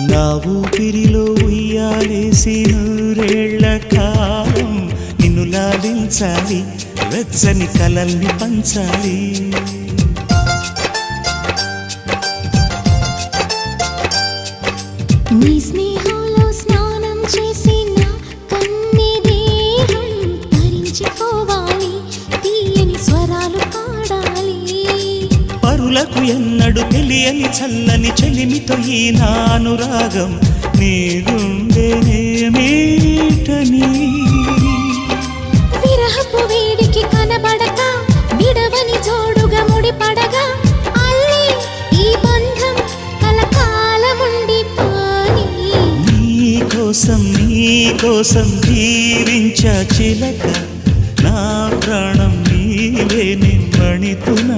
నా ఊపిరిలో ఉయ్యాలేసి నూరేళ్ల కాలం నిన్ను లాలించాలి, వెచ్చని కలల్ని పంచాలి. నీ స్నేహంలో స్నానం చేసి నా కన్ని దేహం తరించిపోవాలి, తీయని స్వరాలు పాడాలి. పరులకు ఎన్నడు తెలియని చల్లని చెలిమితో ఈ నా అనురాగం నీ గుండెనేమీటని. విరహపు వేడికి కనబడక విడవని జోడుగా ముడిపడగా అల్లే ఈ బంధం కలకాలముండిపోని. నీకోసం జీవించ చిలక, నా ప్రాణం నీవే నిమ్మణితున.